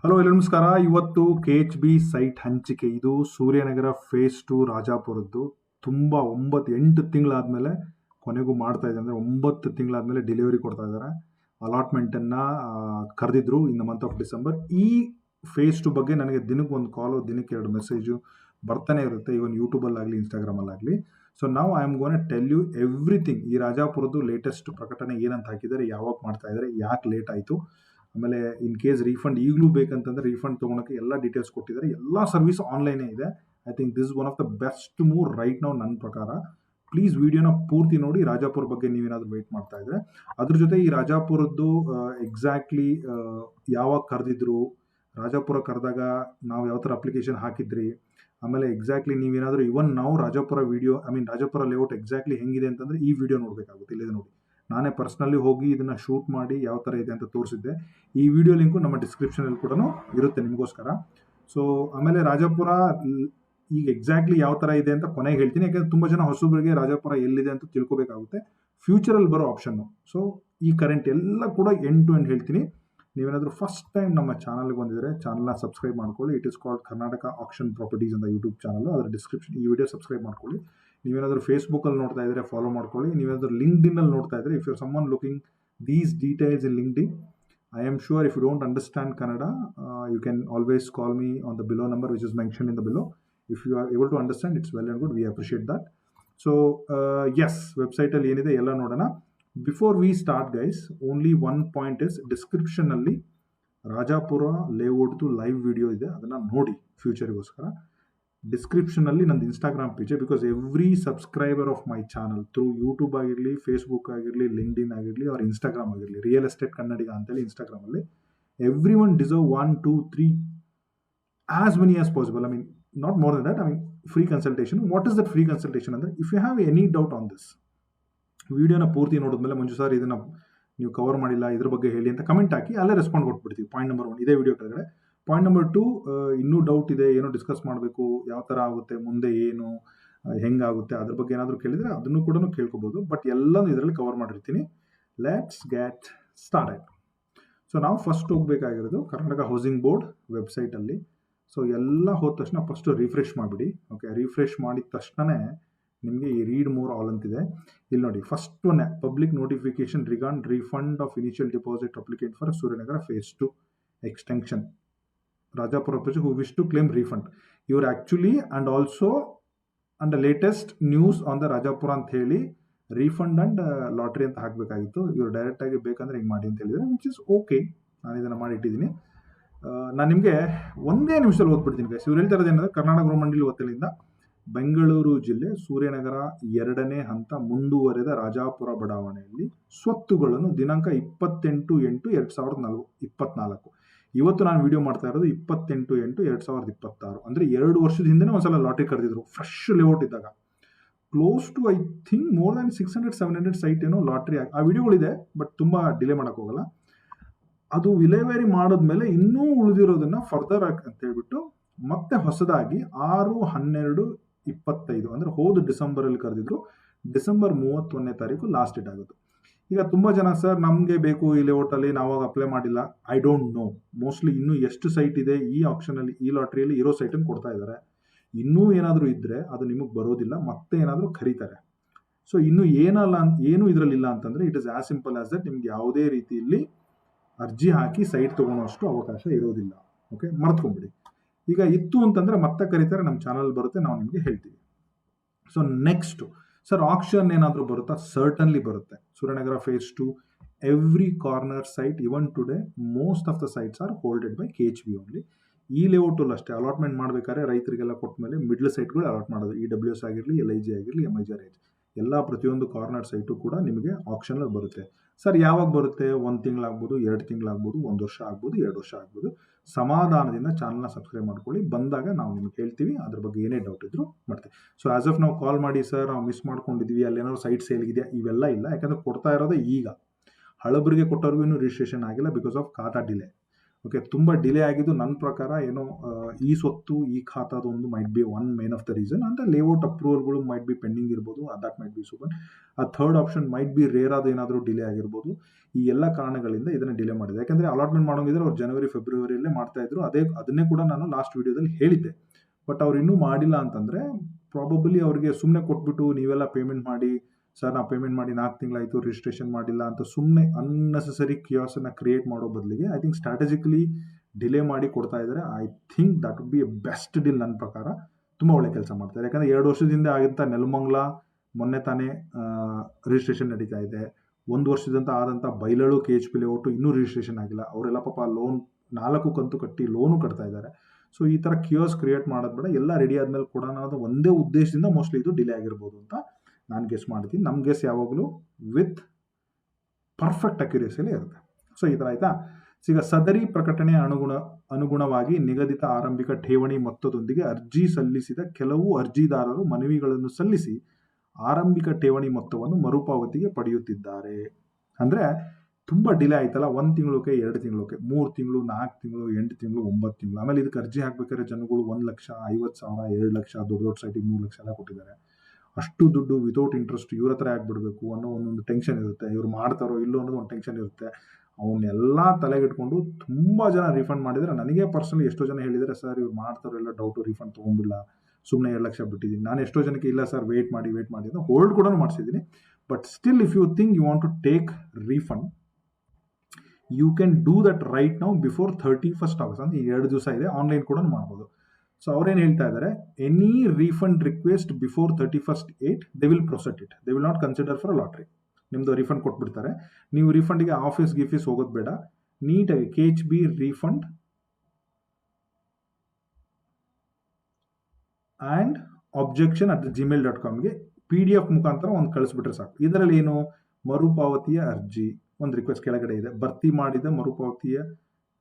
Hello ಎಲ್ಲ ನಮಸ್ಕಾರ. ಇವತ್ತು KHB ಸೈಟ್ ಹಂಚಿಕೆ. ಇದು ಸೂರ್ಯನಗರ ಫೇಸ್ 2 ರಾಜಾಪುರದ್ದು. ತುಂಬ 8 ತಿಂಗಳಾದಮೇಲೆ ಕೊನೆಗೂ ಮಾಡ್ತಾ ಇದೆ. ಅಂದರೆ 9 ತಿಂಗಳಾದಮೇಲೆ ಡೆಲಿವರಿ ಕೊಡ್ತಾ ಇದ್ದಾರೆ. ಅಲಾಟ್ಮೆಂಟನ್ನು ಕರೆದಿದ್ರು in the month of December. ಈ ಫೇಸ್ 2 ಬಗ್ಗೆ ನನಗೆ ದಿನಕ್ಕೆ ಒಂದು ಕಾಲು, ದಿನಕ್ಕೆ 2 ಮೆಸೇಜು ಬರ್ತಾನೆ ಇರುತ್ತೆ, ಇವನ್ ಯೂಟ್ಯೂಬಲ್ಲಾಗಲಿ ಇನ್ಸ್ಟಾಗ್ರಾಮಲ್ಲಾಗಲಿ. ಸೊ ನಾವು I am gonna tell you everything. ಈ ರಾಜಾಪುರದ್ದು ಲೇಟೆಸ್ಟ್ ಪ್ರಕಟಣೆ ಏನಂತ ಹಾಕಿದ್ದಾರೆ, ಯಾವಾಗ ಮಾಡ್ತಾ ಇದ್ದಾರೆ, ಯಾಕೆ ಲೇಟ್ ಆಯಿತು, ಆಮೇಲೆ ಇನ್ ಕೇಸ್ ರೀಫಂಡ್ ಈಗಲೂ ಬೇಕಂತಂದ್ರೆ ರೀಫಂಡ್ ತೊಗೊಳಕ್ಕೆ ಎಲ್ಲ ಡೀಟೇಲ್ಸ್ ಕೊಟ್ಟಿದ್ದಾರೆ. ಎಲ್ಲ ಸರ್ವಿಸ್ ಆನ್ಲೈನೇ ಇದೆ. I think this one of the best move right ನಾವು ನನ್ನ ಪ್ರಕಾರ. ಪ್ಲೀಸ್ ವಿಡಿಯೋನ ಪೂರ್ತಿ ನೋಡಿ. ರಾಜಾಪುರ ಬಗ್ಗೆ ನೀವೇನಾದರೂ ವೆಯ್ಟ್ ಮಾಡ್ತಾ ಇದ್ರೆ, ಅದ್ರ ಜೊತೆ ಈ ರಾಜಾಪುರದ್ದು ಎಕ್ಸಾಕ್ಟ್ಲಿ ಯಾವಾಗ ಕರೆದಿದ್ರು, ರಾಜಾಪುರ ಕರೆದಾಗ ನಾವು ಯಾವ ಥರ ಅಪ್ಲಿಕೇಶನ್ ಹಾಕಿದ್ರಿ, ಆಮೇಲೆ ಎಕ್ಸಾಕ್ಟ್ಲಿ ನೀವೇನಾದರೂ ಇವನ್ ನಾವು Rajapura video Rajapura layout exactly ಹೆಂಗಿದೆ ಅಂತಂದರೆ ಈ ವಿಡಿಯೋ ನೋಡಬೇಕಾಗುತ್ತೆ. ಇಲ್ಲಿದೆ ನೋಡಿ, ನಾನೇ ಪರ್ಸ್ನಲಿ ಹೋಗಿ ಇದನ್ನು ಶೂಟ್ ಮಾಡಿ ಯಾವ ಥರ ಇದೆ ಅಂತ ತೋರಿಸಿದ್ದೆ. ಈ ವಿಡಿಯೋ ಲಿಂಕು ನಮ್ಮ ಡಿಸ್ಕ್ರಿಪ್ಷನಲ್ಲಿ ಕೂಡ ಇರುತ್ತೆ ನಿಮಗೋಸ್ಕರ. ಸೊ ಆಮೇಲೆ ರಾಜಾಪುರ ಈಗ ಎಕ್ಸಾಕ್ಟ್ಲಿ ಯಾವ ಥರ ಇದೆ ಅಂತ ಕೊನೆಗೆ ಹೇಳ್ತೀನಿ, ಯಾಕಂದರೆ ತುಂಬ ಜನ ಹೊಸಬರಿಗೆ ರಾಜಾಪುರ ಎಲ್ಲಿದೆ ಅಂತ ತಿಳ್ಕೊಬೇಕಾಗುತ್ತೆ, ಫ್ಯೂಚರಲ್ಲಿ ಬರೋ ಆಪ್ಷನ್ನು. ಸೊ ಈ ಕರೆಂಟ್ ಎಲ್ಲ ಕೂಡ ಎಂಡ್ ಟು ಎಂಡ್ ಹೇಳ್ತೀನಿ. ನೀವೇನಾದರೂ ಫಸ್ಟ್ ಟೈಮ್ ನಮ್ಮ ಚಾನಲ್ಗೆ ಬಂದಿದ್ರೆ ಚಾನಲ್ನ ಸಬ್ಸ್ಕ್ರೈಬ್ ಮಾಡ್ಕೊಳ್ಳಿ. It is called Karnataka action properties ಅಂತ ಯೂಟ್ಯೂಬ್ ಚಾನಲ್. ಅದರ ಡಿಸ್ಕ್ರಿಪ್ಷನ್ ಈ ವಿಡಿಯೋ ಸಬ್ಸ್ಕ್ರೈಬ್ ಮಾಡ್ಕೊಳ್ಳಿ. ನೀವೇನಾದರೂ ಫೇಸ್ಬುಕ್ಕಲ್ಲಿ ನೋಡ್ತಾ ಇದ್ದರೆ ಫಾಲೋ ಮಾಡ್ಕೊಳ್ಳಿ. ನೀವೇನಾದರೂ ಲಿಂಕ್ಡ್ಇನ್ನಲ್ಲಿ ನೋಡ್ತಾ ಇದ್ದರೆ, if you are someone looking these details in LinkedIn, I am sure if you don't understand Kannada, you can always call me on the below number which is mention in the below. If you are able to understand, it's well and good, we appreciate that. So yes, ವೆಬ್ಸೈಟಲ್ಲಿ ಏನಿದೆ ಎಲ್ಲ ನೋಡೋಣ. Before we start guys, only one point is, ಡಿಸ್ಕ್ರಿಪ್ಷನ್ನಲ್ಲಿ ರಾಜಾಪುರ ಲೇಔಟ್ದು live video ಇದೆ, ಅದನ್ನು ನೋಡಿ ಫ್ಯೂಚರಿಗೋಸ್ಕರ. ಡಿಸ್ಕ್ರಿಪ್ಷನಲ್ಲಿ ನಂದು Instagram page, because every subscriber of my channel through YouTube ಆಗಿರಲಿ, ಫೇಸ್ಬುಕ್ ಆಗಿರಲಿ, ಲಿಂಕ್ಡ್ಇನ್ ಆಗಿರಲಿ, ಆರ್ ಇನ್ಸ್ಟಾಗ್ರಾಮ್ ಆಗಿರಲಿ, ರಿಯಲ್ ಎಸ್ಟೇಟ್ ಕನ್ನಡಿಗ ಅಂತೇಳಿ ಇನ್ಸ್ಟಾಗ್ರಾಮಲ್ಲಿ, every one deserve 1, 2, 3 as many as possible. Not more than that. Free consultation. What is that free consultation ಅಂದರೆ, if you have any doubt on this, ವಿಡಿಯೋನ ಪೂರ್ತಿ ನೋಡಿದ್ಮೇಲೆ ಮಂಜು sir ಇದನ್ನು ನೀವು ಕವರ್ ಮಾಡಿಲ್ಲ, ಇದ್ರ ಬಗ್ಗೆ ಹೇಳಿ ಅಂತ ಕಮೆಂಟ್ ಹಾಕಿ, ಅಲ್ಲೇ ರೆಸ್ಪಾಂಡ್ ಕೊಟ್ಬಿಡ್ತೀವಿ. ಪಾಯಿಂಟ್ ನಂಬರ್ 1 ಇದೇ ವಿಡಿಯೋ ಕೆಳಗಡೆ. ಪಾಯಿಂಟ್ ನಂಬರ್ 2, ಇನ್ನೂ ಡೌಟ್ ಇದೆ, ಏನೋ ಡಿಸ್ಕಸ್ ಮಾಡಬೇಕು, ಯಾವ ಥರ ಆಗುತ್ತೆ ಮುಂದೆ, ಏನು ಹೆಂಗಾಗುತ್ತೆ, ಅದ್ರ ಬಗ್ಗೆ ಏನಾದರೂ ಕೇಳಿದರೆ ಅದನ್ನು ಕೂಡ ಕೇಳ್ಕೊಬೋದು. ಬಟ್ ಎಲ್ಲನೂ ಇದರಲ್ಲಿ ಕವರ್ ಮಾಡಿರ್ತೀನಿ. Let's get started. ಸೊ ನಾವು ಫಸ್ಟ್ ಹೋಗಬೇಕಾಗಿರೋದು ಕರ್ನಾಟಕ ಹೌಸಿಂಗ್ ಬೋರ್ಡ್ ವೆಬ್ಸೈಟಲ್ಲಿ. ಸೊ ಎಲ್ಲ ಹೋದ ತಕ್ಷಣ ಫಸ್ಟು ರಿಫ್ರೆಶ್ ಮಾಡಿಬಿಡಿ. ಓಕೆ, ರಿಫ್ರೆಶ್ ಮಾಡಿದ ತಕ್ಷಣ ನಿಮಗೆ ಈ ರೀಡ್ ಮೋರ್ ಆಲ್ ಅಂತಿದೆ. ಇಲ್ಲಿ ನೋಡಿ, first one, public notification regard refund of initial deposit applicant for Suryanagar phase 2 extension Rajapura who wish to claim refund. ಇವರು actually and also and the latest news on the Rajapura ಅಂತ ಹೇಳಿ ರೀಫಂಡ್ ಆ್ಯಂಡ್ ಲಾಟ್ರಿ ಅಂತ ಹಾಕಬೇಕಾಗಿತ್ತು. ಇವರು ಡೈರೆಕ್ಟಾಗಿ ಬೇಕಂದ್ರೆ ಹಿಂಗೆ ಮಾಡಿ ಅಂತ ಹೇಳಿದರೆ, ವಿಚ್ ಇಸ್ ಓಕೆ. ನಾನು ಇದನ್ನು ಮಾಡಿಟ್ಟಿದ್ದೀನಿ. ನಾನು ನಿಮಗೆ ಒಂದೇ ನಿಮಿಷದಲ್ಲಿ ಓದ್ಬಿಡ್ತೀನಿ ಗೈಸ್. ಇವ್ರು ಹೇಳ್ತಾ ಇರೋದು ಏನಂದರೆ, ಕರ್ನಾಟಕ ಗೃಹ ಮಂಡಳಿ ವತಿಯಿಂದ ಬೆಂಗಳೂರು ಜಿಲ್ಲೆ ಸೂರ್ಯನಗರ 2ನೇ ಹಂತ ಮುಂದುವರೆದ ರಾಜಾಪುರ ಬಡಾವಣೆಯಲ್ಲಿ ಸ್ವತ್ತುಗಳನ್ನು ದಿನಾಂಕ 28/8/2024, ಇವತ್ತು ನಾನು ವಿಡಿಯೋ ಮಾಡ್ತಾ ಇರೋದು 28/8/2026, ಅಂದರೆ 2 ವರ್ಷದ ಹಿಂದೆ ಒಂದ್ಸಲ ಲಾಟ್ರಿ ಕರೆದಿದ್ರು, ಫ್ರೆಶ್ ಲೇಔಟ್ ಇದ್ದಾಗ. Close to I think more than 600-700 site ಏನೋ ಲಾಟ್ರಿ ಆ ವಿಡಿಯೋಗಳಿದೆ, ಬಟ್ ತುಂಬ ಡಿಲೇ ಮಾಡೋಕ್ಕೋಗಲ್ಲ. ಅದು ವಿಲೇವಾರಿ ಮಾಡಿದ್ಮೇಲೆ ಇನ್ನೂ ಉಳಿದಿರೋದನ್ನು ಫರ್ದರ್ ಅಂತ ಹೇಳ್ಬಿಟ್ಟು ಮತ್ತೆ ಹೊಸದಾಗಿ 6/12/25 ಅಂದರೆ ಹೋದ ಡಿಸೆಂಬರಲ್ಲಿ ಕರೆದಿದ್ರು. ಡಿಸೆಂಬರ್ 31ನೇ ತಾರೀಕು ಲಾಸ್ಟ್ ಡೇಟ್ ಆಗುತ್ತೆ. ಈಗ ತುಂಬ ಜನ, ಸರ್ ನಮಗೆ ಬೇಕು ಈ ಲೇಔಟಲ್ಲಿ, ನಾವಾಗ ಅಪ್ಲೈ ಮಾಡಿಲ್ಲ. ಐ ಡೋಂಟ್ ನೋ, ಮೋಸ್ಟ್ಲಿ ಇನ್ನೂ ಎಷ್ಟು ಸೈಟ್ ಇದೆ ಈ ಆಪ್ಷನಲ್ಲಿ, ಈ ಲಾಟ್ರಿಯಲ್ಲಿ ಇರೋ ಸೈಟನ್ನು ಕೊಡ್ತಾ ಇದ್ದಾರೆ. ಇನ್ನೂ ಏನಾದರೂ ಇದ್ದರೆ ಅದು ನಿಮಗೆ ಬರೋದಿಲ್ಲ, ಮತ್ತೆ ಏನಾದರೂ ಕರೀತಾರೆ. ಸೊ ಇನ್ನೂ ಏನು ಇದರಲ್ಲಿಲ್ಲ ಅಂತಂದರೆ, it is as simple as that. ನಿಮ್ಗೆ ಯಾವುದೇ ರೀತಿಯಲ್ಲಿ ಅರ್ಜಿ ಹಾಕಿ ಸೈಟ್ ತೊಗೊಳೋಷ್ಟು ಅವಕಾಶ ಇರೋದಿಲ್ಲ. ಓಕೆ, ಮರ್ತ್ಕೊಂಡ್ಬಿಡಿ. ಈಗ ಇತ್ತು ಅಂತಂದರೆ ಮತ್ತೆ ಕರೀತಾರೆ, ನಮ್ಮ ಚಾನಲ್ ಬರುತ್ತೆ, ನಾವು ನಿಮಗೆ ಹೇಳ್ತೀವಿ. ಸೊ ನೆಕ್ಸ್ಟು, ಸರ್ ಆಕ್ಷನ್ ಏನಾದರೂ ಬರುತ್ತಾ? ಸರ್ಟನ್ಲಿ ಬರುತ್ತೆ. Suryanagar phase 2 every corner site, even today most of the sites are holded by KHB only. ಈ ಲೇಔಟಲ್ಲಿ ಅಷ್ಟೇ ಅಲಾಟ್ಮೆಂಟ್ ಮಾಡಬೇಕಾದ್ರೆ ರೈತರಿಗೆಲ್ಲ ಕೊಟ್ಟ ಮೇಲೆ ಮಿಡ್ಲ್ ಸೈಟ್ಗಳು ಅಲಾಟ್ ಮಾಡೋದು. EWS ಆಗಿರಲಿ, LIG ಆಗಿರಲಿ, MIJ ಎಲ್ಲ ಪ್ರತಿಯೊಂದು ಕಾರ್ನರ್ ಸೈಟು ಕೂಡ ನಿಮಗೆ ಆಕ್ಷನಲ್ಲಿ ಬರುತ್ತೆ. ಸರ್ ಯಾವಾಗ ಬರುತ್ತೆ? 1 ತಿಂಗಳಾಗ್ಬೋದು, 2 ತಿಂಗಳಾಗ್ಬೋದು, 1 ವರ್ಷ ಆಗ್ಬೋದು, 2 ವರ್ಷ ಆಗ್ಬೋದು. ಸಮಾಧಾನದಿಂದ ಚಾನಲ್ನ ಸಬ್ಸ್ಕ್ರೈಬ್ ಮಾಡ್ಕೊಳ್ಳಿ. ಬಂದಾಗ ನಾವು ನಿಮ್ಗೆ ಹೇಳ್ತೀವಿ, ಅದ್ರ ಬಗ್ಗೆ ಏನೇ ಡೌಟ್ ಇದ್ರು ಮಾಡ್ತೀವಿ. ಸೊ ಆಸ್ ಆಫ್ ನಾವು ಕಾಲ್ ಮಾಡಿ, ಸರ್ ನಾವು ಮಿಸ್ ಮಾಡ್ಕೊಂಡಿದ್ವಿ, ಅಲ್ಲೇನಾದ್ರು ಸೈಟ್ ಸೇಲ್ಗಿದೆಯಾ, ಇವೆಲ್ಲ ಇಲ್ಲ. ಯಾಕಂದರೆ ಕೊಡ್ತಾ ಇರೋದೇ ಈಗ. ಹಳಬರಿಗೆ ಕೊಟ್ಟವ್ರಿಗೂ ಇನ್ನೂ ರಿಜಿಸ್ಟ್ರೇಷನ್ ಆಗಿಲ್ಲ, because of khata delay. Okay, ತುಂಬ ಡಿಲೇ ಆಗಿದ್ದು ನನ್ನ ಪ್ರಕಾರ ಏನೋ ಈ ಸ್ವತ್ತು ಈ ಖಾತಾದ ಒಂದು might be one main of the reason. ಅಂದರೆ ಲೇಔಟ್ ಅಪ್ರೂವಲ್ಗಳು ಮೈಟ್ ಬಿ ಪೆಂಡಿಂಗ್ ಇರ್ಬೋದು, ದಟ್ ಮೈಟ್ ಬಿ ಸೂಪರ್. ಆ third option might be rare ಆದ ಏನಾದರೂ ಡಿಲೇ ಆಗಿರ್ಬೋದು. ಈ ಎಲ್ಲ ಕಾರಣಗಳಿಂದ ಇದನ್ನು ಡಿಲೇ ಮಾಡಿದೆ. ಯಾಕಂದರೆ ಅಲಾಟ್ಮೆಂಟ್ ಮಾಡೋಂಗಿದ್ರೆ ಅವ್ರು ಜನವರಿ ಫೆಬ್ರವರಿಯಲ್ಲೇ ಮಾಡ್ತಾಯಿದ್ರು. ಅದನ್ನೇ ಕೂಡ ನಾನು ಲಾಸ್ಟ್ ವೀಡಿಯೋದಲ್ಲಿ ಹೇಳಿದ್ದೆ. ಬಟ್ ಅವ್ರು ಇನ್ನೂ ಮಾಡಿಲ್ಲ ಅಂತಂದರೆ ಪ್ರಾಬಬಲಿ ಅವ್ರಿಗೆ ಸುಮ್ಮನೆ ಕೊಟ್ಬಿಟ್ಟು ನೀವೆಲ್ಲ ಪೇಮೆಂಟ್ ಮಾಡಿ, ಸರ್ ನಾವು ಪೇಮೆಂಟ್ ಮಾಡಿ 4 ತಿಂಗಳಾಯಿತು ರಿಜಿಸ್ಟ್ರೇಷನ್ ಮಾಡಿಲ್ಲ ಅಂತ ಸುಮ್ಮನೆ ಅನ್ನೆಸೆಸರಿ ಕಿಯಾಸನ್ನು ಕ್ರಿಯೇಟ್ ಮಾಡೋ ಬದಲಿಗೆ ಐ ಥಿಂಕ್ ಸ್ಟ್ರಾಟಜಿಕಲಿ ಡಿಲೇ ಮಾಡಿ ಕೊಡ್ತಾ ಇದ್ದಾರೆ. I think that would be A best deal ನನ್ನ ಪ್ರಕಾರ. ತುಂಬ ಒಳ್ಳೆ ಕೆಲಸ ಮಾಡ್ತಾರೆ. ಯಾಕಂದರೆ 2 ವರ್ಷದಿಂದ ಆಗಿಂತ ನೆಲಮಂಗಲ ಮೊನ್ನೆ ತಾನೇ ರಿಜಿಸ್ಟ್ರೇಷನ್ ನಡೀತಾ ಇದೆ. 1 ವರ್ಷದಿಂದ ಆದಂಥ ಬೈಲಳು KHP ಲೇಔಟು ಇನ್ನೂ ರಿಜಿಸ್ಟ್ರೇಷನ್ ಆಗಿಲ್ಲ. ಅವರೆಲ್ಲ ಪಾಪ ಲೋನ್ 4 ಕಂತು ಕಟ್ಟಿ ಲೋನು ಕಟ್ತಾ ಇದ್ದಾರೆ. ಸೊ ಈ ಥರ ಕಿಯೋಸ್ ಕ್ರಿಯೇಟ್ ಮಾಡೋದು ಬೇಡ, ಎಲ್ಲ ರೆಡಿ ಆದಮೇಲೆ ಕೊಡೋಣ ಅನ್ನೋದು ಒಂದೇ ಉದ್ದೇಶದಿಂದ ಮೋಸ್ಟ್ಲಿ ಇದು ಡಿಲೇ ಆಗಿರ್ಬೋದು ಅಂತ ನಾನು ಗೆಸ್ ಮಾಡ್ತೀನಿ. ನಮ್ಮ ಗೆಸ್ ಯಾವಾಗಲೂ ವಿತ್ ಪರ್ಫೆಕ್ಟ್ ಅಕ್ಯುರೇಸಿಯಲ್ಲಿ ಇರುತ್ತೆ. ಸೊ ಈ ಥರ ಆಯಿತಾ. ಈಗ ಸದರಿ ಪ್ರಕಟಣೆ ಅನುಗುಣವಾಗಿ ನಿಗದಿತ ಆರಂಭಿಕ ಠೇವಣಿ ಮೊತ್ತದೊಂದಿಗೆ ಅರ್ಜಿ ಸಲ್ಲಿಸಿದ ಕೆಲವು ಅರ್ಜಿದಾರರು ಮನವಿಗಳನ್ನು ಸಲ್ಲಿಸಿ ಆರಂಭಿಕ ಠೇವಣಿ ಮೊತ್ತವನ್ನು ಮರುಪಾವತಿಗೆ ಪಡೆಯುತ್ತಿದ್ದಾರೆ. ಅಂದರೆ ತುಂಬ ಡಿಲೇ ಆಯ್ತಲ್ಲ, 1 ತಿಂಗಳಕ್ಕೆ 2 ತಿಂಗಳಕ್ಕೆ 3 ತಿಂಗಳು 4 ತಿಂಗಳು 8 ತಿಂಗಳು 9 ತಿಂಗಳು. ಆಮೇಲೆ ಇದಕ್ಕೆ ಅರ್ಜಿ ಹಾಕ್ಬೇಕಾದ್ರೆ ಜನಗಳು 1,50,000 2 ಲಕ್ಷ ದೊಡ್ಡ ಸೈಟಿಗೆ 3 ಲಕ್ಷ ಎಲ್ಲ ಕೊಟ್ಟಿದ್ದಾರೆ. ಅಷ್ಟು ದುಡ್ಡು ವಿತೌಟ್ ಇಂಟ್ರೆಸ್ಟ್ ಇವ್ರ ಹತ್ರ ಆಗ್ಬಿಡ್ಬೇಕು ಅನ್ನೋ ಒಂದೊಂದು ಟೆನ್ಷನ್ ಇರುತ್ತೆ. ಇವ್ರು ಮಾಡ್ತಾರೋ ಇಲ್ಲೋ ಅನ್ನೋದು ಒಂದು ಟೆನ್ಷನ್ ಇರುತ್ತೆ. ಅವನ್ನೆಲ್ಲ ತಲೆಗಿಟ್ಕೊಂಡು ತುಂಬ ಜನ ರಿಫಂಡ್ ಮಾಡಿದರೆ, ನನಗೆ ಪರ್ಸನಲಿ ಎಷ್ಟೋ ಜನ ಹೇಳಿದರೆ ಸರ್ ಇವ್ರು ಮಾಡ್ತಾರೋ ಎಲ್ಲ ಡೌಟು, ರಿಫಂಡ್ ತೊಗೊಂಡಿಲ್ಲ, ಸುಮ್ಮನೆ 2 ಲಕ್ಷ ಬಿಟ್ಟಿದ್ದೀನಿ. ನಾನು ಎಷ್ಟೋ ಜನಕ್ಕೆ ಇಲ್ಲ ಸರ್ ವೇಟ್ ಮಾಡಿ ಅಂತ ಹೋಲ್ಡ್ ಕೂಡ ಮಾಡಿಸಿದ್ದೀನಿ. But still if you think you want to take refund, you can do that right now before 31st August. ಅಂದರೆ 2 ದಿವಸ ಇದೆ, ಆನ್ಲೈನ್ ಕೂಡ ಮಾಡ್ಬೋದು. ಸೊ ಅವ್ರೇನು ಹೇಳ್ತಾ ಇದ್ದಾರೆ, any refund request before 31st 8 they will proceed it, they will not consider for a lottery. ನಿಮ್ಮದು refund ಕೊಟ್ಬಿಡ್ತಾರೆ. ನೀವು ರಿಫಂಡಿಗೆ ಆಫೀಸ್ ಹೋಗೋದು ಬೇಡ, ನೀಟಾಗಿ KHB refund and objection at gmail.comಗೆ PDF ಮುಖಾಂತರ ಒಂದು ಕಳಿಸ್ಬಿಟ್ರೆ ಸಾಕು. ಇದರಲ್ಲಿ ಏನು, ಮರುಪಾವತಿಯ ಅರ್ಜಿ ಒಂದು ರಿಕ್ವೆಸ್ಟ್ ಕೆಳಗಡೆ ಇದೆ, ಭರ್ತಿ ಮಾಡಿದ ಮರುಪಾವತಿಯ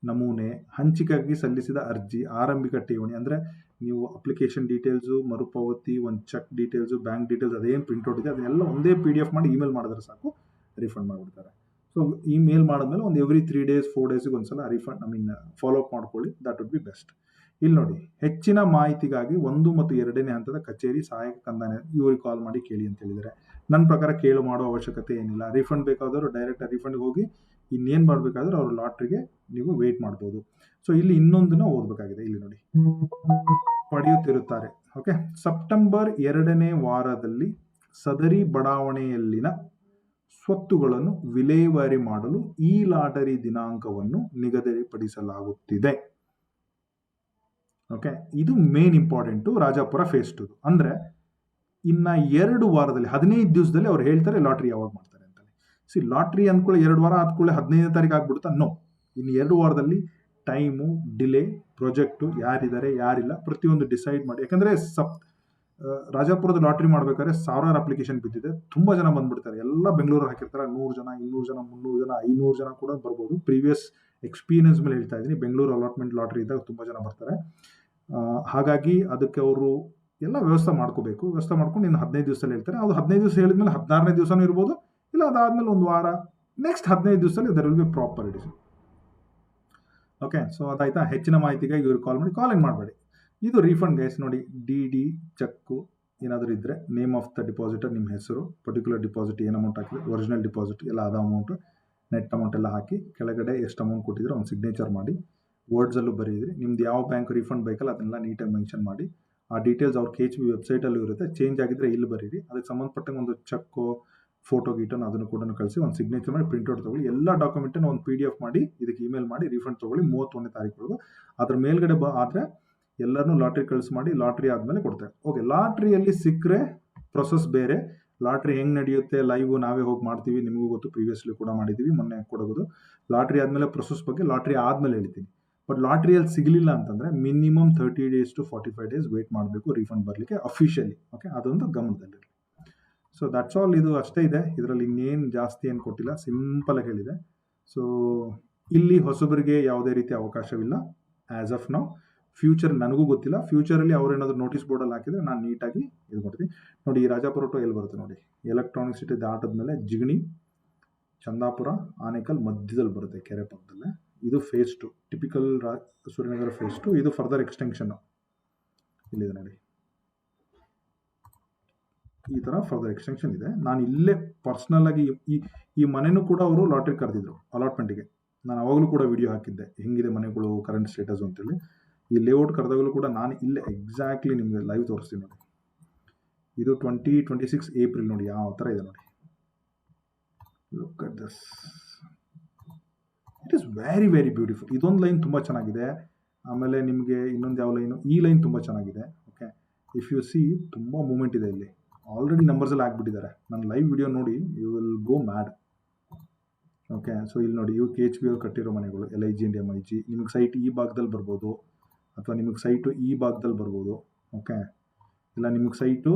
ನಮೂನೆ, ಹಂಚಿಕೆಯಾಗಿ ಸಲ್ಲಿಸಿದ ಅರ್ಜಿ, ಆರಂಭಿಕ ಠೇವಣಿ. ಅಂದರೆ ನೀವು ಅಪ್ಲಿಕೇಶನ್ ಡೀಟೇಲ್ಸು, ಮರುಪಾವತಿ, ಒಂದು ಚೆಕ್ ಡೀಟೇಲ್ಸು, ಬ್ಯಾಂಕ್ ಡೀಟೇಲ್ಸ್, ಅದೇನು ಪ್ರಿಂಟ್ಔಟ್ ಇದೆ ಅದನ್ನೆಲ್ಲ ಒಂದೇ PDF ಮಾಡಿ ಇಮೇಲ್ ಮಾಡಿದ್ರೆ ಸಾಕು, ರಿಫಂಡ್ ಮಾಡಿಬಿಡ್ತಾರೆ. ಸೊ ಇಮೇಲ್ ಮಾಡಿದ್ಮೇಲೆ ಒಂದು ಎವ್ರಿ 3 days 4 daysಗೆ ಒಂದ್ಸಲ ರಿಫಂಡ್ ಫಾಲೋ ಅಪ್ ಮಾಡ್ಕೊಳ್ಳಿ, ದಟ್ ವುಡ್ ಬಿ ಬೆಸ್ಟ್. ಇಲ್ಲಿ ನೋಡಿ, ಹೆಚ್ಚಿನ ಮಾಹಿತಿಗಾಗಿ 1 ಮತ್ತು 2ನೇ ಹಂತದ ಕಚೇರಿ ಸಹಾಯಕ ಕಂದಾಯ ಇವ್ರಿಗೆ ಕಾಲ್ ಮಾಡಿ ಕೇಳಿ ಅಂತ ಹೇಳಿದರೆ, ನನ್ನ ಪ್ರಕಾರ ಕೇಳು ಮಾಡೋ ಅವಶ್ಯಕತೆ ಏನಿಲ್ಲ. ರಿಫಂಡ್ ಬೇಕಾದವರು ಡೈರೆಕ್ಟ್ ರಿಫಂಡ್ಗೆ ಹೋಗಿ ಇನ್ನೇನು ಮಾಡಬೇಕಾದ್ರೆ ಅವ್ರ ಲಾಟ್ರಿಗೆ ನೀವು ವೇಟ್ ಮಾಡ್ಬೋದು. ಸೊ ಇಲ್ಲಿ ಇನ್ನೊಂದನ್ನ ಓದಬೇಕಾಗಿದೆ, ಇಲ್ಲಿ ನೋಡಿ, ಪಡೆಯುತ್ತಿರುತ್ತಾರೆ. ಓಕೆ, ಸೆಪ್ಟೆಂಬರ್ 2ನೇ ವಾರದಲ್ಲಿ ಸದರಿ ಬಡಾವಣೆಯಲ್ಲಿನ ಸ್ವತ್ತುಗಳನ್ನು ವಿಲೇವಾರಿ ಮಾಡಲು ಈ ಲಾಟರಿ ದಿನಾಂಕವನ್ನು ನಿಗದಿಪಡಿಸಲಾಗುತ್ತಿದೆ. ಓಕೆ, ಇದು ಮೇನ್ ಇಂಪಾರ್ಟೆಂಟು ರಾಜಾಪುರ ಫೇಸ್ 2. ಅಂದರೆ ಇನ್ನು 2 ವಾರದಲ್ಲಿ 15 ದಿವಸದಲ್ಲಿ ಅವ್ರು ಹೇಳ್ತಾರೆ ಲಾಟ್ರಿ ಯಾವಾಗ ಮಾಡ್ತಾರೆ ಅಂತ. ಲಾಟ್ರಿ ಅಂದ್ಕೊಳ್ಳಿ 2 ವಾರ ಆದ್ಕೊಳ್ಳಿ 15ನೇ ತಾರೀಕು ಆಗ್ಬಿಡುತ್ತಾ? ನೋ, ಇನ್ನು 2 ವಾರದಲ್ಲಿ ಟೈಮು, ಡಿಲೇ, ಪ್ರಾಜೆಕ್ಟು, ಯಾರಿದ್ದಾರೆ ಯಾರಿಲ್ಲ ಪ್ರತಿಯೊಂದು ಡಿಸೈಡ್ ಮಾಡಿ. ಯಾಕಂದರೆ ರಾಜಾಪುರದ ಲಾಟ್ರಿ ಮಾಡ್ಬೇಕಾದ್ರೆ 1000 ಅಪ್ಲಿಕೇಶನ್ ಬಿದ್ದಿದೆ, ತುಂಬ ಜನ ಬಂದ್ಬಿಡ್ತಾರೆ. ಎಲ್ಲ ಬೆಂಗಳೂರು ಹಾಕಿರ್ತಾರೆ, 100 ಜನ 200 ಜನ 300 ಜನ 500 ಜನ ಕೂಡ ಬರ್ಬೋದು. ಪ್ರೀವಿಯಸ್ ಎಕ್ಸ್ಪೀರಿಯನ್ಸ್ ಮೇಲೆ ಹೇಳ್ತಾ ಇದ್ದೀನಿ, ಬೆಂಗಳೂರು ಅಲಾಟ್ಮೆಂಟ್ ಲಾಟ್ರಿ ಇದ್ದಾಗ ತುಂಬ ಜನ ಬರ್ತಾರೆ. ಹಾಗಾಗಿ ಅದಕ್ಕೆ ಅವರು ಎಲ್ಲ ವ್ಯವಸ್ಥೆ ಮಾಡ್ಕೋಬೇಕು. ವ್ಯವಸ್ಥೆ ಮಾಡ್ಕೊಂಡು ಇನ್ನು 15 ದಿವಸದಲ್ಲಿ ಹೇಳ್ತಾರೆ. ಅದು 15 ದಿವಸ ಹೇಳಿದ್ಮೇಲೆ 16ನೇ ದಿವಸನೂ ಇರ್ಬೋದು, ಇಲ್ಲ ಅದಾದಮೇಲೆ 1 ವಾರ, ನೆಕ್ಸ್ಟ್ 15 ದಿವಸದಲ್ಲಿ there will be proper decision. Okay, so ಅದಾಯ್ತಾ. ಹೆಚ್ಚಿನ ಮಾಹಿತಿಗಾಗಿ ಇವ್ರಿಗೆ ಕಾಲ್ ಮಾಡಿ, ಕಾಲ್ ಏನು ಮಾಡಬೇಡಿ. ಇದು ರೀಫಂಡ್ ಗೈಸ್. ನೋಡಿ, DD ಚೆಕ್ಕು ಏನಾದರೂ ಇದ್ದರೆ, ನೇಮ್ ಆಫ್ ದ ಡಿಪಾಸಿಟರ್, ನಿಮ್ಮ ಹೆಸರು, ಪರ್ಟಿಕ್ಯುಲರ್ ಡಿಪಾಸಿಟ್ ಏನು ಅಮೌಂಟ್ ಹಾಕಿದ್ರೆ, ಒರಿಜಿನಲ್ ಡಿಪಾಸಿಟ್ ಎಲ್ಲ ಅದ ಅಮೌಂಟು, ನೆಟ್ ಅಮೌಂಟ್ ಎಲ್ಲ ಹಾಕಿ ಕೆಳಗಡೆ ಎಷ್ಟು ಅಮೌಂಟ್ ಕೊಟ್ಟಿದ್ರೆ ಒಂದು ಸಿಗ್ನೇಚರ್ ಮಾಡಿ, ವರ್ಡ್ಸಲ್ಲೂ ಬರೀದ್ರಿ. ನಿಮ್ದು ಯಾವ ಬ್ಯಾಂಕ್ ರೀಫಂಡ್ ಬೇಕಲ್ಲ ಅದನ್ನೆಲ್ಲ ನೀಟಾಗಿ ಮೆನ್ಷನ್ ಮಾಡಿ. ಆ ಡೀಟೇಲ್ಸ್ ಅವ್ರ KHB ವೆಬ್ಸೈಟಲ್ಲೂ ಇರುತ್ತೆ, ಚೇಂಜ್ ಆಗಿದ್ದರೆ ಇಲ್ಲಿ ಬರೀರಿ. ಅದಕ್ಕೆ ಸಂಬಂಧಪಟ್ಟಂಗೆ ಒಂದು ಚೆಕ್ಕು, ಫೋಟೋ ಗೀಟನ್ನು ಅದನ್ನು ಕೂಡ ಕಳಿಸಿ ಒಂದು ಸಿಗ್ನೇಚರ್ ಮಾಡಿ ಪ್ರಿಂಟ್ಔಟ್ ತೊಗೊಳ್ಳಿ. ಎಲ್ಲ ಡಾಕ್ಯುಮೆಂಟನ್ನು ಒಂದು PDF ಮಾಡಿ ಇದಕ್ಕೆ ಇಮೇಲ್ ಮಾಡಿ ರಿಫಂಡ್ ತೊಗೊಳ್ಳಿ 31ನೇ ತಾರೀಕು. ಅದ್ರ ಮೇಲ್ಗಡೆ ಆದರೆ ಎಲ್ಲರನ್ನೂ ಲಾಟ್ರಿ ಕಳಿಸಿ ಮಾಡಿ, ಲಾಟ್ರಿ ಆದಮೇಲೆ ಕೊಡ್ತಾರೆ. ಓಕೆ, ಲಾಟ್ರಿಯಲ್ಲಿ ಸಿಕ್ಕರೆ ಪ್ರೊಸೆಸ್ ಬೇರೆ. ಲಾಟ್ರಿ ಹೆಂಗೆ ನಡೆಯುತ್ತೆ ಲೈವ್ ನಾವೇ ಹೋಗಿ ಮಾಡ್ತೀವಿ, ನಿಮಗೂ ಗೊತ್ತು, ಪ್ರೀವಿಯಸ್ಲಿ ಕೂಡ ಮಾಡಿದ್ದೀವಿ, ಮೊನ್ನೆ ಕೊಡೋದು. ಲಾಟ್ರಿ ಆದಮೇಲೆ ಪ್ರೊಸೆಸ್ ಬಗ್ಗೆ ಲಾಟ್ರಿ ಆದಮೇಲೆ ಹೇಳ್ತೀನಿ. ಬಟ್ ಲಾಟ್ರಿಯಲ್ಲಿ ಸಿಗಲಿಲ್ಲ ಅಂತಂದರೆ minimum 30 days to 45 days wait ಮಾಡಬೇಕು ರೀಫಂಡ್ ಬರಲಿಕ್ಕೆ ಅಫಿಷಿಯಲಿ. ಓಕೆ, ಅದೊಂದು ಗಮನದಲ್ಲಿರಲಿ. ಸೊ ದಟ್ಸ್ ಆಲ್, ಇದು ಅಷ್ಟೇ ಇದೆ. ಇದರಲ್ಲಿ ಇನ್ನೇನು ಜಾಸ್ತಿ ಏನು ಕೊಟ್ಟಿಲ್ಲ, ಸಿಂಪಲಾಗಿ ಹೇಳಿದೆ. ಸೊ ಇಲ್ಲಿ ಹೊಸಬರಿಗೆ ಯಾವುದೇ ರೀತಿ ಅವಕಾಶವಿಲ್ಲ ಆ್ಯಸ್ ಆಫ್ ನೌ. ಫ್ಯೂಚರ್ ನನಗೂ ಗೊತ್ತಿಲ್ಲ, ಫ್ಯೂಚರಲ್ಲಿ ಅವ್ರೇನಾದರೂ ನೋಟಿಸ್ ಬೋರ್ಡಲ್ಲಿ ಹಾಕಿದರೆ ನಾನು ನೀಟಾಗಿ ಇದು ಕೊಡ್ತೀನಿ. ನೋಡಿ, ಈ ರಾಜಾಪುರ ಟು ಎಲ್ಲಿ ಬರುತ್ತೆ ನೋಡಿ, ಎಲೆಕ್ಟ್ರಾನಿಕ್ ಸಿಟಿ ದಾಟದ್ಮೇಲೆ ಜಿಗಣಿ, ಚಂದಾಪುರ, ಆನೇಕಲ್ ಮಧ್ಯದಲ್ಲಿ ಬರುತ್ತೆ, ಕೆರೆ ಪಕ್ಕದಲ್ಲೇ. ಇದು ಫೇಸ್ 2 ಟಿಪಿಕಲ್ ಸೂರ್ಯನಗರ ಫೇಸ್ 2. ಇದು ಫರ್ದರ್ ಎಕ್ಸ್ಟೆನ್ಷನ್ ಇಲ್ಲಿದೆ ನೋಡಿ, ಈ ತರ ಫರ್ದರ್ ಎಕ್ಸ್ಟೆನ್ಷನ್ ಇದೆ. ನಾನು ಇಲ್ಲೇ ಪರ್ಸನಲ್ ಆಗಿ ಈ ಮನೆನೂ ಕೂಡ ಅವರು ಲಾಟ್ರಿ ಕರೆದಿದ್ರು ಅಲಾಟ್ಮೆಂಟ್ಗೆ. ನಾನು ಅವಾಗಲೂ ಕೂಡ ವಿಡಿಯೋ ಹಾಕಿದ್ದೆ ಹೆಂಗಿದೆ ಮನೆಗಳು ಕರೆಂಟ್ ಸ್ಟೇಟಸ್ ಅಂತೇಳಿ. ಈ ಲೇಔಟ್ ಕರೆದಾಗಲೂ ಕೂಡ ನಾನು ಇಲ್ಲೇ ಎಕ್ಸಾಕ್ಟ್ಲಿ ನಿಮಗೆ ಲೈವ್ ತೋರಿಸ್ತೀನಿ ನೋಡಿ. ಇದು 2026 ಏಪ್ರಿಲ್ ನೋಡಿ ಯಾವ ಥರ ಇದೆ ನೋಡಿ. Look at this, it is very very beautiful. ಇದೊಂದು ಲೈನ್ ತುಂಬ ಚೆನ್ನಾಗಿದೆ. ಆಮೇಲೆ ನಿಮಗೆ ಇನ್ನೊಂದು ಯಾವ ಲೈನು, ಈ ಲೈನ್ ತುಂಬ ಚೆನ್ನಾಗಿದೆ. ಓಕೆ, ಇಫ್ ಯು ಸಿ ತುಂಬ ಮೂಮೆಂಟ್ ಇದೆ ಇಲ್ಲಿ. ಆಲ್ರೆಡಿ ನಂಬರ್ಸ್ ಎಲ್ಲ ಹಾಕ್ಬಿಟ್ಟಿದ್ದಾರೆ. ನನ್ನ ಲೈವ್ ವಿಡಿಯೋ ನೋಡಿ you will go mad. Okay, so ಇಲ್ಲಿ ನೋಡಿ ಇವು KHB ಅವ್ರು ಕಟ್ಟಿರೋ ಮನೆಗಳು, LIG and MIG. ನಿಮಗೆ ಸೈಟ್ ಈ ಭಾಗದಲ್ಲಿ ಬರ್ಬೋದು, ಅಥವಾ ನಿಮಗೆ ಸೈಟು ಈ ಭಾಗದಲ್ಲಿ ಬರ್ಬೋದು. ಓಕೆ, ಇಲ್ಲ ನಿಮಗೆ ಸೈಟು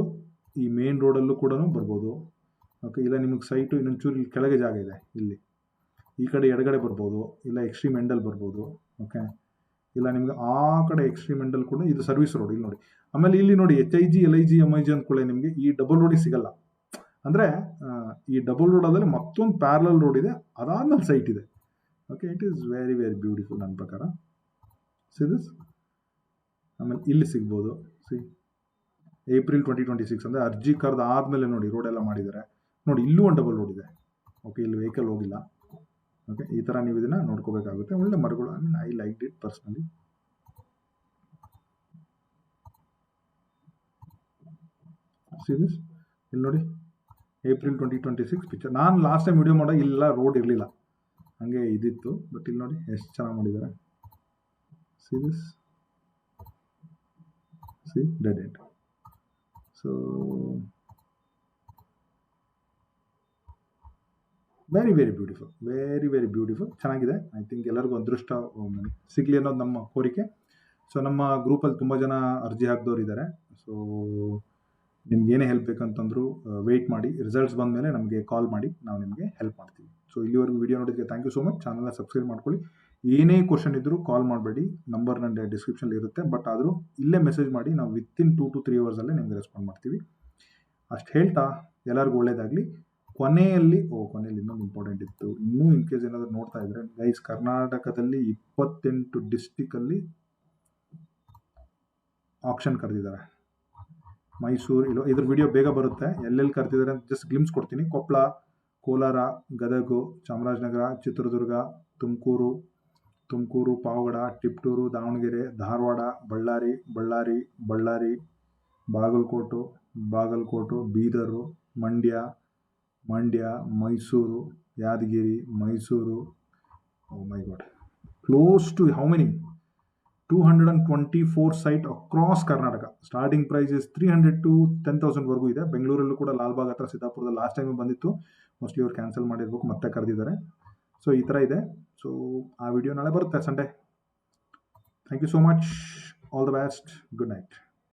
ಈ ಮೇನ್ ರೋಡಲ್ಲೂ ಕೂಡ ಬರ್ಬೋದು. ಓಕೆ, ಇಲ್ಲ ನಿಮಗೆ ಸೈಟು ಇನ್ನೊಂಚೂರು ಇಲ್ಲಿ ಕೆಳಗೆ ಜಾಗ ಇದೆ, ಇಲ್ಲಿ ಈ ಕಡೆ ಎಡಗಡೆ ಬರ್ಬೋದು, ಇಲ್ಲ ಎಕ್ಸ್ಟ್ರೀಮ್ ಎಂಡಲ್ಲಿ ಬರ್ಬೋದು. ಓಕೆ, ಇಲ್ಲ ನಿಮಗೆ ಆ ಕಡೆ ಎಕ್ಸ್ಟ್ರೀಮ್ ಎಂಡಲ್ ಕೂಡ ಇದು ಸರ್ವಿಸ್ ರೋಡ್ ಇಲ್ಲಿ ನೋಡಿ. ಆಮೇಲೆ ಇಲ್ಲಿ ನೋಡಿ HIG LIG MIG ಅಂದ್ಕೊಳ್ಳೆ ನಿಮಗೆ ಈ ಡಬಲ್ ರೋಡಿಗೆ ಸಿಗಲ್ಲ. ಅಂದರೆ ಈ ಡಬಲ್ ರೋಡ್ ಆದಲ್ಲಿ ಮತ್ತೊಂದು ಪ್ಯಾರಲಲ್ ರೋಡ್ ಇದೆ, ಅದಾದ್ಮೇಲೆ ಸೈಟ್ ಇದೆ. Okay, it is very very beautiful ನನ್ನ ಪ್ರಕಾರ. See this. ಆಮೇಲೆ ಇಲ್ಲಿ ಸಿಗ್ಬೋದು. ಸಿ ಏಪ್ರಿಲ್ 2026 ಅಂದರೆ ಅರ್ಜಿ ಕರೆದು ಆದಮೇಲೆ ನೋಡಿ ರೋಡ್ ಎಲ್ಲ ಮಾಡಿದ್ದಾರೆ ನೋಡಿ. ಇಲ್ಲೂ ಒಂದು ಡಬಲ್ ರೋಡ್ ಇದೆ. ಓಕೆ, ಇಲ್ಲಿ ವೆಹಿಕಲ್ ಹೋಗಿಲ್ಲ. ಓಕೆ, ಈ ಥರ ನೀವು ಇದನ್ನು ನೋಡ್ಕೋಬೇಕಾಗುತ್ತೆ. ಒಳ್ಳೆ ಮರಗಳು. I like it personally. See this. ಇಲ್ಲಿ ನೋಡಿ ಏಪ್ರಿಲ್ 2026 ಪಿಕ್ಚರ್. ನಾನು ಲಾಸ್ಟ್ ಟೈಮ್ ವಿಡಿಯೋ ಮಾಡೋ ಇಲ್ಲ ರೋಡ್ ಇರಲಿಲ್ಲ, ಹಾಗೆ ಇದಿತ್ತು. ಬಟ್ ಇಲ್ಲಿ ನೋಡಿ ಎಷ್ಟು ಚೆನ್ನಾಗಿ ಮಾಡಿದ್ದಾರೆ. See this. C dead end. So very very beautiful, very very beautiful. ಚೆನ್ನಾಗಿದೆ. ಐ ಥಿಂಕ್ ಎಲ್ಲರಿಗೂ ಅದೃಷ್ಟ ಸಿಗಲಿ ಅನ್ನೋದು ನಮ್ಮ ಕೋರಿಕೆ. ಸೊ ನಮ್ಮ ಗ್ರೂಪಲ್ಲಿ ತುಂಬ ಜನ ಅರ್ಜಿ ಹಾಕಿದವ್ರು ಇದ್ದಾರೆ. ಸೊ ನಿಮ್ಗೆ ಏನೇ ಹೆಲ್ಪ್ ಬೇಕಂತಂದ್ರು ವೆಯ್ಟ್ ಮಾಡಿ, ರಿಸಲ್ಟ್ಸ್ ಬಂದ ಮೇಲೆ ನಮಗೆ ಕಾಲ್ ಮಾಡಿ, ನಾವು ನಿಮಗೆ ಹೆಲ್ಪ್ ಮಾಡ್ತೀವಿ. ಸೊ ಇಲ್ಲಿವರೆಗೂ ವಿಡಿಯೋ ನೋಡಿದ್ದಕ್ಕೆ ಥ್ಯಾಂಕ್ ಯು ಸೋ ಮಚ್. ಚಾನಲ್ನ ಸಬ್ಸ್ಕ್ರೈಬ್ ಮಾಡ್ಕೊಳ್ಳಿ. ಏನೇ ಕ್ವಶನ್ ಇದ್ದರೂ ಕಾಲ್ ಮಾಡಬೇಡಿ, ನಂಬರ್ ನನ್ನ ಡಿಸ್ಕ್ರಿಪ್ಷನ್ ಇರುತ್ತೆ. ಬಟ್ ಆದರೂ ಇಲ್ಲೇ ಮೆಸೇಜ್ ಮಾಡಿ, ನಾವು ವಿತಿನ್ 2 to 3 hours ನಿಮಗೆ ರೆಸ್ಪಾಂಡ್ ಮಾಡ್ತೀವಿ. ಅಷ್ಟು ಹೇಳ್ತಾ ಎಲ್ಲರಿಗೂ ಒಳ್ಳೇದಾಗಲಿ. ಕೊನೆಯಲ್ಲಿ ಇನ್ನೊಂದು ಇಂಪಾರ್ಟೆಂಟ್ ಇತ್ತು. ಇನ್ನೂ ಇನ್ ಕೇಸ್ ಏನಾದರೂ ನೋಡ್ತಾ ಇದ್ರೆ ಗೈಸ್, ಕರ್ನಾಟಕದಲ್ಲಿ 28 ಡಿಸ್ಟಿಕಲ್ಲಿ ಆಪ್ಷನ್ ಕರೆದಿದ್ದಾರೆ. ಮೈಸೂರು ಇದ್ರ ವಿಡಿಯೋ ಬೇಗ ಬರುತ್ತೆ. ಎಲ್ಲೆಲ್ಲಿ ಕರೆದಿದ್ದಾರೆ ಅಂತ ಜಸ್ಟ್ ಗ್ಲಿಮ್ಸ್ ಕೊಡ್ತೀನಿ. Koppal, Kolar, Gadag, Chamarajanagar, Chitradurga, Tumakuru, Pavagada, Tiptur, Davanagere, Dharwad, Ballari, Bagalkot, Bidar, Mandya, Mysuru, Yadgir, oh my God, close to how many 224 site across Karnataka. Starting price is 300 to 10,000 ವರೆಗೂ ಇದೆ. ಬೆಂಗಳೂರಲ್ಲೂ ಕೂಡ ಲಾಲ್ಬಾಗ್ ಹತ್ರ, ಸಿದ್ದಾಪುರದಲ್ಲಿ ಲಾಸ್ಟ್ ಟೈಮ್ ಬಂದಿತ್ತು. ಮೋಸ್ಟ್ಲಿ ಅವ್ರು ಕ್ಯಾನ್ಸಲ್ ಮಾಡಿರ್ಬೇಕು, ಮತ್ತೆ ಕರೆದಿದ್ದಾರೆ. ಸೊ ಈ ಥರ ಇದೆ. ಸೊ ಆ ವಿಡಿಯೋ ನಾಳೆ ಬರುತ್ತೆ Sunday. Thank you so much. All the best. Good night.